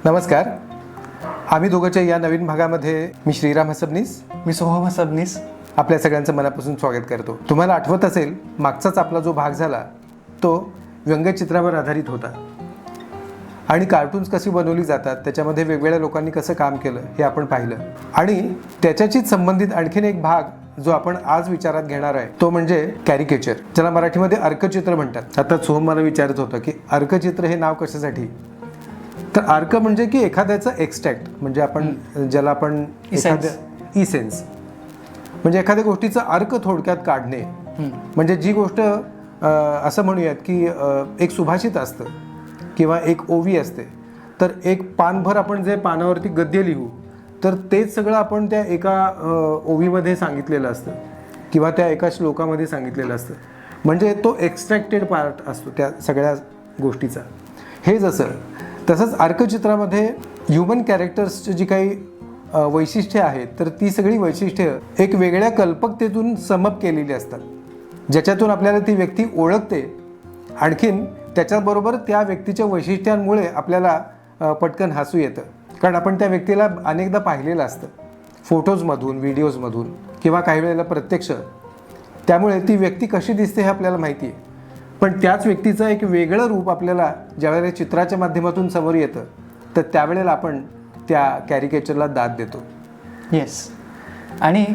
नमस्कार. आम्ही दोघंच्या या नवीन भागामध्ये मी श्रीराम हसबनीस, मी सोहम हसबनीस आपल्या सगळ्यांचं मनापासून स्वागत करतो. तुम्हाला आठवत असेल मागचाच आपला जो भाग झाला तो व्यंगचित्रावर आधारित होता आणि कार्टून्स कशी बनवली जातात त्याच्यामध्ये वेगवेगळ्या लोकांनी कसं काम केलं हे आपण पाहिलं. आणि त्याच्याशीच संबंधित आणखीन एक भाग जो आपण आज विचारात घेणार आहे तो म्हणजे कॅरिकेचर, ज्याला मराठीमध्ये अर्कचित्र म्हणतात. आता सोहम मला विचारत होतं की अर्कचित्र हे नाव कशासाठी. तर अर्क म्हणजे की एखाद्याचं एक्स्ट्रॅक्ट, म्हणजे आपण ज्याला आपण एखाद्या इसेन्स म्हणजे एखाद्या गोष्टीचं अर्क थोडक्यात काढणे. म्हणजे जी गोष्ट असं म्हणूयात की एक सुभाषित असतं किंवा एक ओवी असते, तर एक पानभर आपण जे पानावरती गद्य लिहू तर तेच सगळं आपण त्या एका ओवीमध्ये सांगितलेलं असतं किंवा त्या एका श्लोकामध्ये सांगितलेलं असतं. म्हणजे तो एक्स्ट्रॅक्टेड पार्ट असतो त्या सगळ्या गोष्टीचा. हे तसंच अर्कचित्रामध्ये ह्युमन कॅरेक्टर्सची जी काही वैशिष्ट्ये आहेत तर ती सगळी वैशिष्ट्ये एक वेगळ्या कल्पकतेतून समप केलेली असतात, ज्याच्यातून आपल्याला ती व्यक्ती ओळखते. आणखीन त्याच्याबरोबर त्या व्यक्तीच्या वैशिष्ट्यांमुळे आपल्याला पटकन हसू येतं, कारण आपण त्या व्यक्तीला अनेकदा पाहिलेलं असतं फोटोजमधून, व्हिडिओजमधून किंवा काही वेळेला प्रत्यक्ष. त्यामुळे ती व्यक्ती कशी दिसते हे आपल्याला माहिती आहे. पण त्याच व्यक्तीचं एक वेगळं रूप आपल्याला ज्यावेळेला चित्राच्या माध्यमातून समोर येतं तर त्यावेळेला आपण त्या कॅरिकेचरला दाद देतो. येस. आणि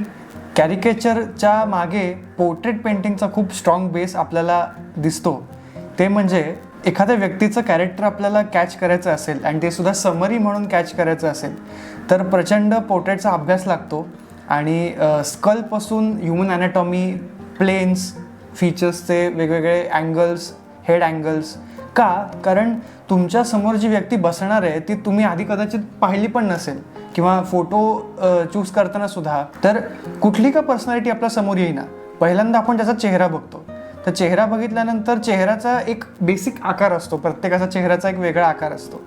कॅरिकेचरच्या मागे पोर्ट्रेट पेंटिंगचा खूप स्ट्रॉंग बेस आपल्याला दिसतो. ते म्हणजे एखाद्या व्यक्तीचं कॅरेक्टर आपल्याला कॅच करायचं असेल आणि ते सुद्धा समरी म्हणून कॅच करायचं असेल तर प्रचंड पोर्ट्रेटचा अभ्यास लागतो. आणि स्कलपासून ह्युमन ॲनाटॉमी, प्लेन्स, फीचर्सचे वेगवेगळे अँगल्स, हेड अँगल्स. कारण तुमच्या समोर जी व्यक्ती बसणार आहे ती तुम्ही आधी कदाचित पाहिली पण नसेल किंवा फोटो चूज करताना सुद्धा. तर कुठली का पर्सनॅलिटी आपल्या समोर येईना, पहिल्यांदा आपण त्याचा चेहरा बघतो. तर चेहरा बघितल्यानंतर चेहऱ्याचा एक बेसिक आकार असतो, प्रत्येकाचा चेहऱ्याचा एक वेगळा आकार असतो.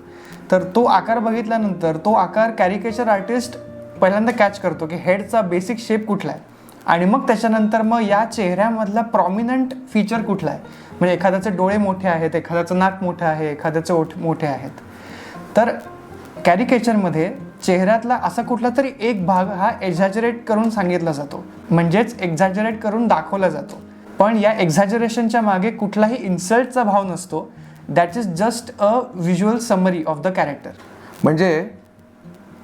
तर तो आकार बघितल्यानंतर तो आकार कॅरिकेचर आर्टिस्ट पहिल्यांदा कॅच करतो की हेडचा बेसिक शेप कुठला आहे आणि मग त्याच्यानंतर मग या चेहऱ्यामधला प्रॉमिनंट फीचर कुठला आहे. म्हणजे एखाद्याचे डोळे मोठे आहेत, एखाद्याचं नाक मोठं आहे, एखाद्याचे ओठ मोठे आहेत. तर कॅरिकेचरमध्ये चेहऱ्यातला असा कुठला तरी एक भाग हा एक्झॅजरेट करून सांगितला जातो, म्हणजेच एक्झॅजरेट करून दाखवला जातो. पण या एक्झॅजरेशनच्या मागे कुठलाही इन्सल्टचा भाव नसतो. That is just a visual summary of the character. म्हणजे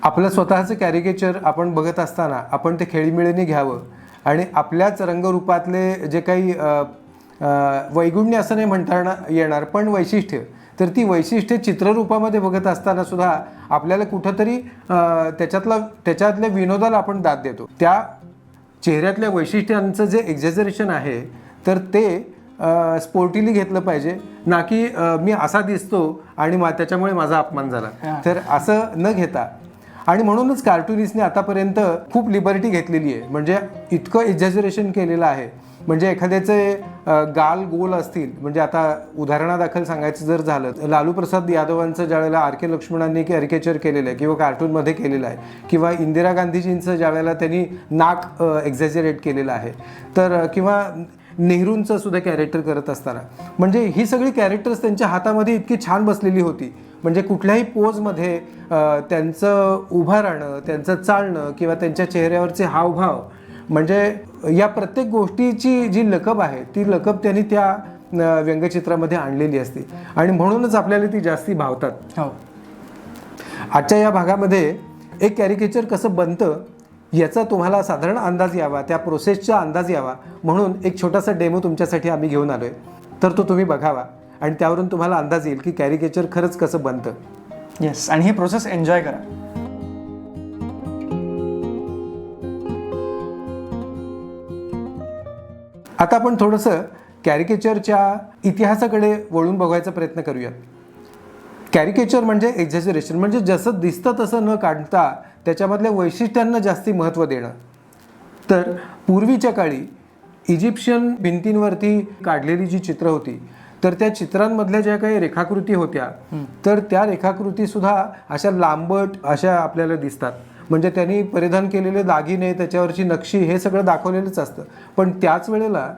आपलं स्वतःचं कॅरिकेचर आपण बघत असताना आपण ते खेळीमेळीने घ्यावं आणि आपल्याच रंगरूपातले जे काही वैगुण्य असं नाही म्हणता येणार पण वैशिष्ट्य, तर ती वैशिष्ट्ये चित्ररूपामध्ये बघत असताना सुद्धा आपल्याला कुठंतरी त्याच्यातल्या विनोदाला आपण दाद देतो. त्या चेहऱ्यातल्या वैशिष्ट्यांचं जे एक्झॅजरेशन आहे तर ते स्पोर्टिली घेतलं पाहिजे, ना की मी असा दिसतो आणि त्याच्यामुळे माझा अपमान झाला, तर असं न घेता. आणि म्हणूनच कार्टुनिस्टने आतापर्यंत खूप लिबर्टी घेतलेली आहे. म्हणजे इतकं एक्झॅजरेशन केलेलं आहे. म्हणजे एखाद्याचे गाल गोल असतील, म्हणजे आता उदाहरणादाखल सांगायचं जर झालं, लालू प्रसाद यादवांचं ज्यावेळेला आर के लक्ष्मणांनी कॅरिकेचर केलेलं आहे किंवा कार्टूनमध्ये केलेलं आहे, किंवा इंदिरा गांधीजींचं ज्यावेळेला त्यांनी नाक एक्झॅजरेट केलेलं आहे, तर किंवा नेहरूंचं सुद्धा कॅरेक्टर करत असताना म्हणजे ही सगळी कॅरेक्टर्स त्यांच्या हातामध्ये इतकी छान बसलेली होती. म्हणजे कुठल्याही पोजमध्ये त्यांचं उभं राहणं, त्यांचं चालणं किंवा त्यांच्या चेहऱ्यावरचे हावभाव, म्हणजे या प्रत्येक गोष्टीची जी लकब आहे ती लकब त्यांनी त्या व्यंगचित्रामध्ये आणलेली असते आणि म्हणूनच आपल्याला ती जास्ती भावतात. आजच्या या भागामध्ये एक कॅरिकेचर कसं बनतं याचा तुम्हाला साधारण अंदाज यावा, त्या प्रोसेसचा अंदाज यावा म्हणून एक छोटासा डेमो तुमच्यासाठी आम्ही घेऊन आलो आहे. तर तो तुम्ही बघावा आणि त्यावरून तुम्हाला अंदाज येईल की कॅरिकेचर खरंच कसं बनतं. येस. आणि ही प्रोसेस एन्जॉय करा. आता आपण थोडंसं कॅरिकेचरच्या इतिहासाकडे वळून बघायचा प्रयत्न करूयात. कॅरिकेचर म्हणजे एक्झॅजरेशन, म्हणजे जसं दिसतं तसं न काढता त्याच्यामधल्या वैशिष्ट्यांना जास्ती महत्त्व देणं. तर पूर्वीच्या काळी इजिप्शियन भिंतींवरती काढलेली जी चित्र होती तर त्या चित्रांमधल्या ज्या काही रेखाकृती होत्या तर त्या रेखाकृतीसुद्धा अशा लांबट अशा आपल्याला दिसतात. म्हणजे त्यांनी परिधान केलेले दागिने, त्याच्यावरची नक्षी हे सगळं दाखवलेलंच असतं. पण त्याच वेळेला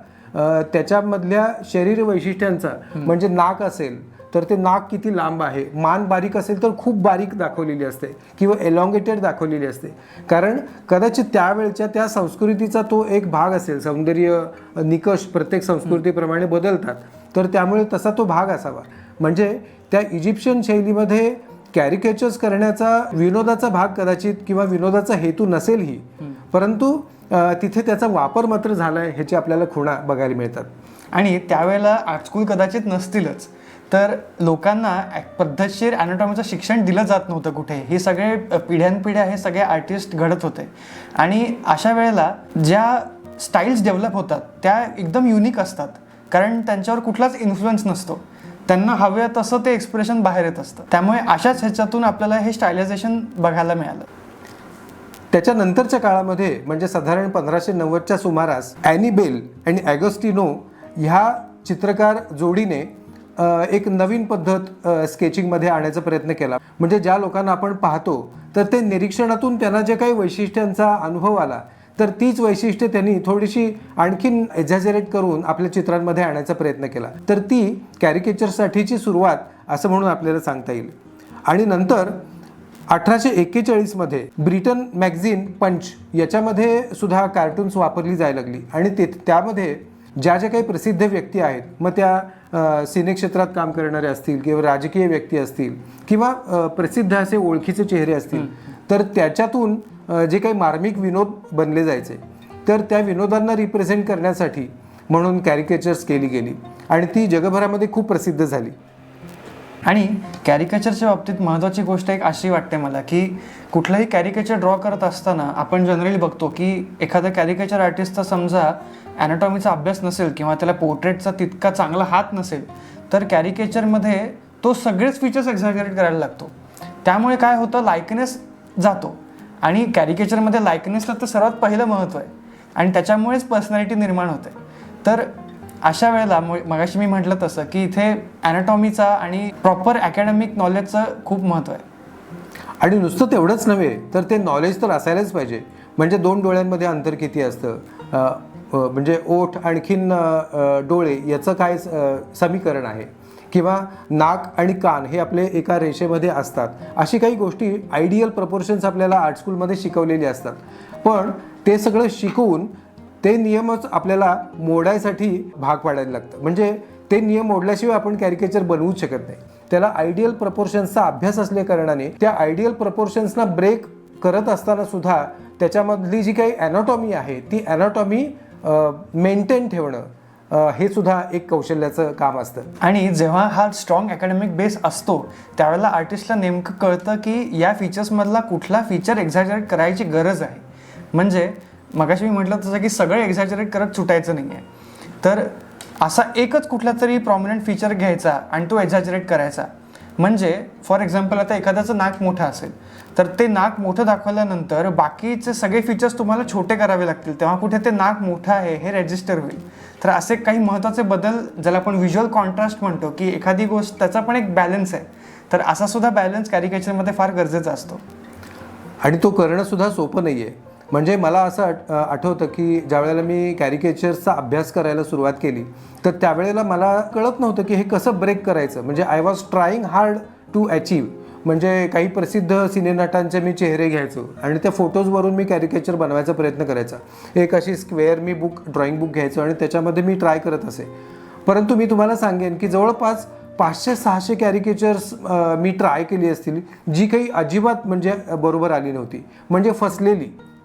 त्याच्यामधल्या शरीर वैशिष्ट्यांचा म्हणजे नाक असेल तर ते नाक किती लांब आहे, मान बारीक असेल तर खूप बारीक दाखवलेली असते किंवा एलॉंगेटेड दाखवलेली असते, कारण कदाचित त्यावेळच्या त्या संस्कृतीचा तो एक भाग असेल. सौंदर्य निकष प्रत्येक संस्कृतीप्रमाणे बदलतात, तर त्यामुळे तसा तो भाग असावा. म्हणजे त्या इजिप्शियन शैलीमध्ये कॅरिकेचर्स करण्याचा विनोदाचा भाग कदाचित किंवा विनोदाचा हेतू नसेलही, परंतु तिथे त्याचा वापर मात्र झाला आहे ह्याची आपल्याला खुणा बघायला मिळतात. आणि त्यावेळेला आर्ट स्कूल कदाचित नसतीलच, तर लोकांना पद्धतशीर ॲनाटॉमीचं शिक्षण दिलं जात नव्हतं कुठे. हे सगळे पिढ्यानपिढ्या हे सगळे आर्टिस्ट घडत होते, आणि अशा वेळेला ज्या स्टाईल्स डेव्हलप होतात त्या एकदम युनिक असतात, कारण त्यांच्यावर कुठलाच इन्फ्लुएन्स नसतो. त्यांना हवं तसं ते एक्सप्रेशन बाहेर येत असतं. त्यामुळे अशाच ह्याच्यातून आपल्याला हे स्टायलायझेशन बघायला मिळालं. त्याच्यानंतरच्या काळामध्ये म्हणजे साधारण 1590च्या सुमारास ॲनी बेल आणि ॲगोस्टिनो ह्या चित्रकार जोडीने एक नवीन पद्धत स्केचिंगमध्ये आणण्याचा प्रयत्न केला. म्हणजे ज्या लोकांना आपण पाहतो तर ते निरीक्षणातून त्यांना जे काही वैशिष्ट्यांचा अनुभव आला, तर तीच वैशिष्ट्ये त्यांनी थोडीशी आणखीन एक्झॅजरेट करून आपल्या चित्रांमध्ये आणायचा प्रयत्न केला. तर ती कॅरिकेचरसाठीची सुरुवात असं म्हणून आपल्याला सांगता येईल. आणि नंतर 1841मध्ये ब्रिटन मॅगझिन पंच याच्यामध्ये सुद्धा कार्टून्स वापरली जायला लागली, आणि त्यामध्ये ज्या काही प्रसिद्ध व्यक्ती आहेत, मग त्या सिने क्षेत्रात काम करणारे असतील किंवा राजकीय व्यक्ती असतील किंवा प्रसिद्ध असे ओळखीचे चेहरे असतील, तर त्याच्यातून जे काही मार्मिक विनोद बनले जायचे, तर त्या विनोदांना रिप्रेझेंट करण्यासाठी म्हणून कॅरिकेचर्स केली गेली आणि ती जगभरामध्ये खूप प्रसिद्ध झाली. आणि कॅरिकेचरच्या बाबतीत महत्त्वाची गोष्ट एक अशी वाटते मला, की कुठलाही कॅरिकेचर ड्रॉ करत असताना आपण जनरली बघतो की एखादा कॅरिकेचर आर्टिस्टचा समजा ॲनाटॉमीचा अभ्यास नसेल किंवा त्याला पोर्ट्रेटचा तितका चांगला हात नसेल, तर कॅरिकेचरमध्ये तो सगळेच फीचर्स एक्झॅजरेट करायला लागतो. त्यामुळे काय होतं, लायकनेस जातो, आणि कॅरिकेचरमध्ये लायकनेसला तर सर्वात पहिलं महत्त्व आहे, आणि त्याच्यामुळेच पर्सनॅलिटी निर्माण होते. तर अशा वेळेला मगाशी मी म्हटलं तसं की इथे ॲनाटॉमीचा आणि प्रॉपर अकॅडमिक नॉलेजचं खूप महत्त्व आहे. आणि नुसतं तेवढंच नव्हे तर ते नॉलेज तर असायलाच पाहिजे. म्हणजे 2 डोळ्यांमध्ये अंतर किती असतं, म्हणजे ओठ आणखीन डोळे याचं काय समीकरण आहे, किंवा नाक आणि कान हे आपले एका रेषेमध्ये असतात, अशी काही गोष्टी आयडियल प्रपोर्शन्स आपल्याला आर्ट स्कूलमध्ये शिकवलेली असतात. पण ते सगळं शिकवून ते नियमच आपल्याला मोडायसाठी भाग पाडायला लागतं. म्हणजे ते नियम मोडल्याशिवाय आपण कॅरिकेचर बनवूच शकत नाही. त्याला आयडियल प्रपोर्शन्सचा अभ्यास असल्या कारणाने त्या आयडियल प्रपोर्शन्सना ब्रेक करत असताना सुद्धा त्याच्यामधली जी काही ॲनाटॉमी आहे ती ॲनाटॉमी मेंटेन ठेवणं हे सुद्धा एक कौशल्याचं काम असतं. आणि जेव्हा हा स्ट्रॉंग अकॅडमिक बेस असतो त्यावेळेला आर्टिस्टला नेमकं कळतं की या फीचर्समधला कुठला फीचर एक्झॅजरेट करायची गरज आहे. म्हणजे मगाशी मी म्हटलं तसं की सगळं एक्झॅजरेट करत सुटायचं नाही आहे, तर असा एकच कुठला तरी प्रॉमिनंट फीचर घ्यायचा आणि तो एक्झॅजरेट करायचा. म्हणजे फॉर एक्झाम्पल आता एखाद्याचं नाक मोठं असेल तर ते नाक मोठं दाखवल्यानंतर बाकीचे सगळे फीचर्स तुम्हाला छोटे करावे लागतील, तेव्हा कुठे ते नाक मोठं आहे हे रजिस्टर होईल. तर असे काही महत्त्वाचे बदल ज्याला आपण व्हिज्युअल कॉन्ट्रास्ट म्हणतो, की एखादी गोष्ट त्याचा पण एक बॅलन्स आहे, तर असा सुद्धा बॅलन्स कॅरिकेचरमध्ये फार गरजेचा असतो. आणि तो करणं सुद्धा सोपं नाही आहे. म्हणजे मला असं आठवतं की ज्या वेळेला मी कॅरिकेचर्सचा अभ्यास करायला सुरुवात केली तर त्यावेळेला मला कळत नव्हतं की हे कसं ब्रेक करायचं. म्हणजे I was trying hard to achieve. म्हणजे काही प्रसिद्ध सिनेनटांचे मी चेहरे घ्यायचो आणि त्या फोटोजवरून मी कॅरिकेचर बनवायचा प्रयत्न करायचा. एक अशी स्क्वेअर मी ड्रॉइंग बुक घ्यायचो आणि त्याच्यामध्ये मी ट्राय करत असे. परंतु मी तुम्हाला सांगेन की जवळपास 500-600 कॅरिकेचर्स मी ट्राय केली असतील, जी काही अजिबात म्हणजे बरोबर आली नव्हती. म्हणजे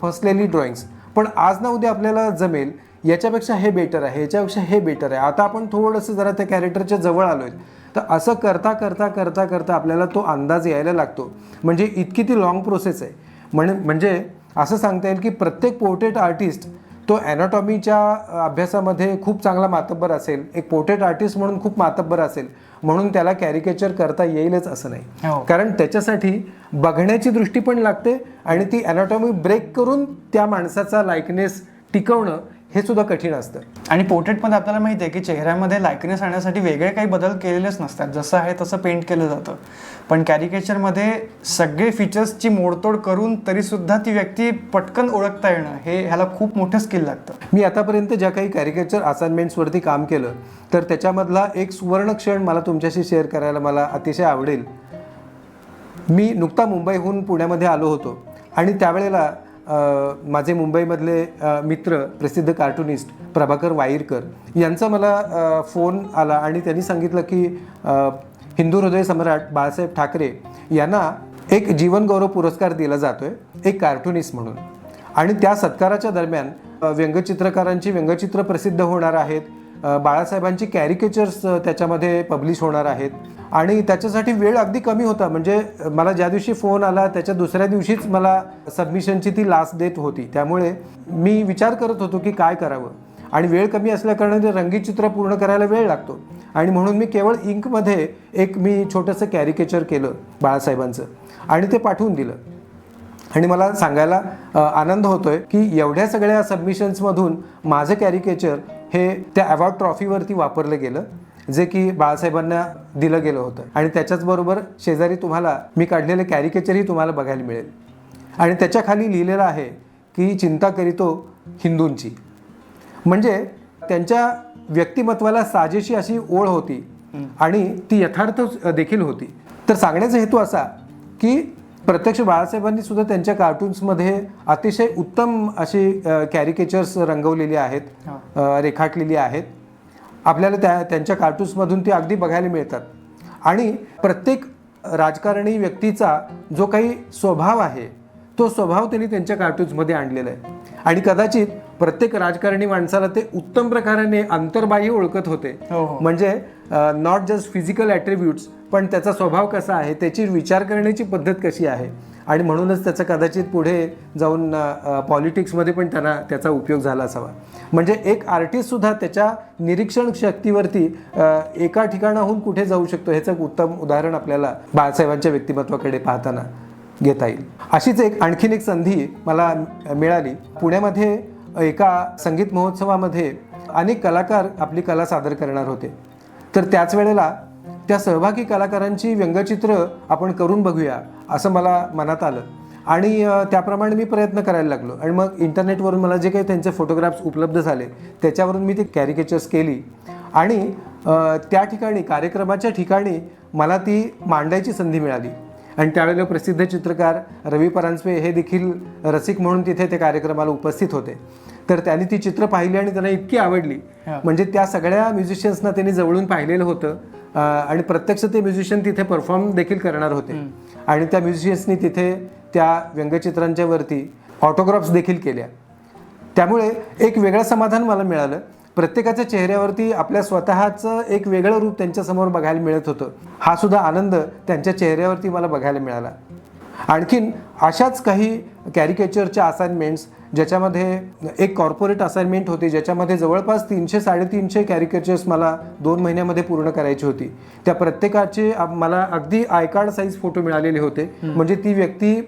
फसलेली ड्रॉइंग्स. पण आज ना उद्या आपल्याला जमेल, याच्यापेक्षा हे बेटर आहे, याच्यापेक्षा हे बेटर आहे, आता आपण थोडंसं जरा त्या कॅरेक्टरच्या जवळ आलो आहे. तर असं करता करता करता करता आपल्याला तो अंदाज यायला लागतो. म्हणजे इतकी ती लॉंग प्रोसेस आहे. म्हणजे असं सांगता येईल की प्रत्येक पोर्ट्रेट आर्टिस्ट तो ॲनाटॉमीच्या अभ्यासामध्ये खूप चांगला मातब्बर असेल, एक पोर्ट्रेट आर्टिस्ट म्हणून खूप मातब्बर असेल, म्हणून त्याला कॅरिकेचर करता येईलच असं नाही. कारण त्याच्यासाठी बघण्याची दृष्टी पण लागते आणि ती ॲनाटॉमी ब्रेक करून त्या माणसाचा लायकनेस टिकवणं हे सुद्धा कठीण असतं. आणि पोर्ट्रेटमध्ये आपल्याला माहिती आहे की चेहऱ्यामध्ये लायकनेस आणण्यासाठी वेगळे काही बदल केलेलेच नसतात, जसं आहे तसं पेंट केलं जातं. पण कॅरिकेचरमध्ये सगळे फीचर्सची मोडतोड करून तरीसुद्धा ती व्यक्ती पटकन ओळखता येणं, हे ह्याला खूप मोठं स्किल लागतं. मी आतापर्यंत ज्या काही कॅरिकेचर असाइनमेंट्सवरती काम केलं तर त्याच्यामधला एक सुवर्ण क्षण मला तुमच्याशी शेअर करायला मला अतिशय आवडेल. मी नुकता मुंबईहून पुण्यामध्ये आलो होतो आणि त्यावेळेला माझे मुंबईमधले मित्र प्रसिद्ध कार्टुनिस्ट प्रभाकर वाईरकर यांचा मला फोन आला आणि त्यांनी सांगितलं की हिंदू हृदय सम्राट बाळासाहेब ठाकरे यांना एक जीवनगौरव पुरस्कार दिला जातोय एक कार्टुनिस्ट म्हणून. आणि त्या सत्काराच्या दरम्यान व्यंगचित्रकारांची व्यंगचित्र प्रसिद्ध होणार आहेत, बाळासाहेबांची कॅरिकेचर्स त्याच्यामध्ये पब्लिश होणार आहेत आणि त्याच्यासाठी वेळ अगदी कमी होता. म्हणजे मला ज्या दिवशी फोन आला त्याच्या दुसऱ्या दिवशीच मला सबमिशनची ती लास्ट डेट होती. त्यामुळे मी विचार करत होतो की काय करावं आणि वेळ कमी असल्याकारणाने रंगीत चित्र पूर्ण करायला वेळ लागतो आणि म्हणून मी केवळ इंकमध्ये एक मी छोटंसं कॅरिकेचर केलं बाळासाहेबांचं आणि ते पाठवून दिलं. आणि मला सांगायला आनंद होतोय की एवढ्या सगळ्या सबमिशन्समधून माझं कॅरिकेचर हे त्या अवॉर्ड ट्रॉफीवरती वापरलं गेलं जे की बाळासाहेबांना दिलं गेलं होतं. आणि त्याच्याचबरोबर शेजारी तुम्हाला मी काढलेलं कॅरिकेचरही तुम्हाला बघायला मिळेल आणि त्याच्या खाली लिहिलेलं आहे की चिंता करीतो हिंदूंची. म्हणजे त्यांच्या व्यक्तिमत्वाला साजेशी अशी ओळ होती आणि ती यथार्थ देखील होती. तर सांगण्याचा हेतू असा की प्रत्यक्ष बाळासाहेबांनी सुद्धा त्यांच्या कार्टून्समध्ये अतिशय उत्तम अशी कॅरिकेचर्स रंगवलेली आहेत, रेखाटलेली आहेत. आपल्याला त्यांच्या कार्टून्समधून ती अगदी बघायला मिळतात. आणि प्रत्येक राजकारणी व्यक्तीचा जो काही स्वभाव आहे तो स्वभाव त्यांनी त्यांच्या कार्टून्समध्ये आणलेला आहे. आणि कदाचित प्रत्येक राजकारणी माणसाला ते उत्तम प्रकाराने अंतर्बाह्य ओळखत होते. म्हणजे नॉट जस्ट फिजिकल ॲट्रिब्यूट्स पण त्याचा स्वभाव कसा आहे, त्याची विचार करण्याची पद्धत कशी आहे आणि म्हणूनच त्याचा कदाचित पुढे जाऊन पॉलिटिक्समध्ये पण त्यांना त्याचा उपयोग झाला असावा. म्हणजे एक आर्टिस्टसुद्धा त्याच्या निरीक्षण शक्तीवरती एका ठिकाणाहून कुठे जाऊ शकतो ह्याचं एक उत्तम उदाहरण आपल्याला बाळासाहेबांच्या व्यक्तिमत्वाकडे पाहताना घेता येईल. अशीच आणखीन एक संधी मला मिळाली. पुण्यामध्ये एका संगीत महोत्सवामध्ये अनेक कलाकार आपली कला सादर करणार होते. तर त्याच वेळेला त्या सहभागी कलाकारांची व्यंगचित्र आपण करून बघूया असं मला मनात आलं आणि त्याप्रमाणे मी प्रयत्न करायला लागलो. आणि मग इंटरनेटवरून मला जे काही त्यांचे फोटोग्राफ्स उपलब्ध झाले त्याच्यावरून मी ती कॅरिकेचर्स केली आणि त्या ठिकाणी कार्यक्रमाच्या ठिकाणी मला ती मांडायची संधी मिळाली. आणि त्यावेळेला प्रसिद्ध चित्रकार रवी परांजपे हे देखील रसिक म्हणून तिथे त्या कार्यक्रमाला उपस्थित होते. तर त्यांनी ती चित्र पाहिली आणि त्यांना इतकी आवडली. म्हणजे त्या सगळ्या म्युझिशियन्सना त्यांनी जवळून पाहिलेलं होतं आणि प्रत्यक्ष ते म्युझिशियन तिथे परफॉर्म देखील करणार होते. आणि त्या म्युझिशियन्सनी तिथे त्या व्यंगचित्रांच्या वरती ऑटोग्राफ्स देखील केल्या. त्यामुळे एक वेगळं समाधान मला मिळालं. प्रत्येकाच्या चेहऱ्यावरती आपल्या स्वतःचं एक वेगळं रूप त्यांच्यासमोर बघायला मिळत होतं. हा सुद्धा आनंद त्यांच्या चेहऱ्यावरती मला बघायला मिळाला. आणखीन अशाच काही कॅरिकेचरच्या असाइनमेंट्स ज्याच्यामध्ये एक कॉर्पोरेट असाइनमेंट होती ज्याच्यामध्ये जवळपास 300-350 कॅरिकेचर्स मला 2 महिन्यामध्ये पूर्ण करायची होती. त्या प्रत्येकाचे मला अगदी आय कार्ड साईज फोटो मिळालेले होते. म्हणजे ती व्यक्ती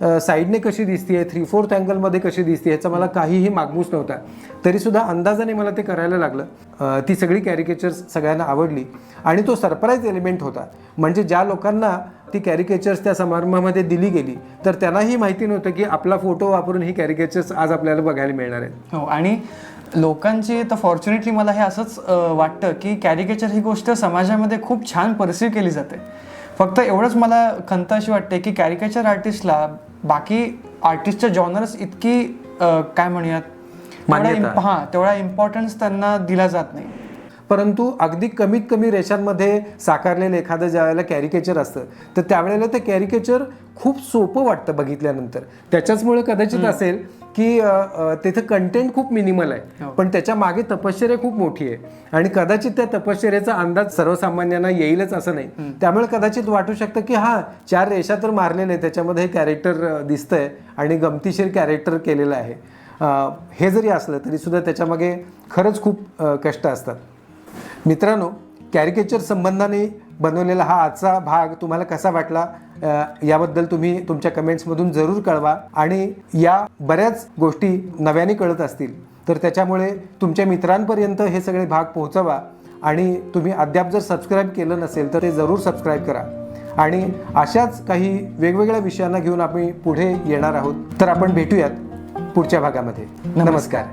साईडने कशी दिसते, 3/4 अँगलमध्ये कशी दिसते ह्याचा मला काहीही मागमूस नव्हता. तरीसुद्धा अंदाजाने मला ते करायला लागलं. ती सगळी कॅरिकेचर्स सगळ्यांना आवडली आणि तो सरप्राईज एलिमेंट होता. म्हणजे ज्या लोकांना ती कॅरिकेचर्स त्या समारंभामध्ये दिली गेली तर त्यांनाही माहिती नव्हतं की आपला फोटो वापरून ही कॅरिकेचर्स आज आपल्याला बघायला मिळणार आहेत. हो, आणि लोकांची तर फॉर्च्युनेटली मला हे असंच वाटतं की कॅरिकेचर ही गोष्ट समाजामध्ये खूप छान परसीव्ह केली जाते. फक्त एवढंच मला खंत अशी वाटते की कॅरिकेचर आर्टिस्टला बाकी आर्टिस्टच्या जॉनर्स इतकी काय म्हणूयात तेवढा इम्पॉर्टन्स त्यांना दिला जात नाही. परंतु अगदी कमीत कमी रेषांमध्ये साकारलेलं एखादं ज्या वेळेला कॅरिकेचर असतं तर त्यावेळेला ते कॅरिकेचर खूप सोपं वाटतं बघितल्यानंतर. त्याच्याचमुळे कदाचित असेल की तिथं कंटेंट खूप मिनिमल आहे पण त्याच्या मागे तपश्चर्या खूप मोठी आहे आणि कदाचित त्या तपश्चर्याचा अंदाज सर्वसामान्यांना येईलच असं नाही. त्यामुळे कदाचित वाटू शकतं की 4 रेषा तर मारलेले आहे, त्याच्यामध्ये हे कॅरेक्टर दिसतंय आणि गमतीशीर कॅरेक्टर केलेलं आहे. हे जरी असलं तरी सुद्धा त्याच्यामागे खरंच खूप कष्ट असतात. मित्रांनो, कॅरिकेचर संबंधाने बनवलेला हा आजचा भाग तुम्हाला कसा वाटला याबद्दल तुम्ही तुमच्या कमेंट्समधून जरूर कळवा. आणि या बऱ्याच गोष्टी नव्याने कळत असतील तर त्याच्यामुळे तुमच्या मित्रांपर्यंत हे सगळे भाग पोहोचवा आणि तुम्ही अद्याप जर सबस्क्राईब केलं नसेल तर ते जरूर सबस्क्राईब करा आणि अशाच काही वेगवेगळ्या विषयांना घेऊन आम्ही पुढे येणार आहोत. तर आपण भेटूयात पुढच्या भागामध्ये. नमस्कार.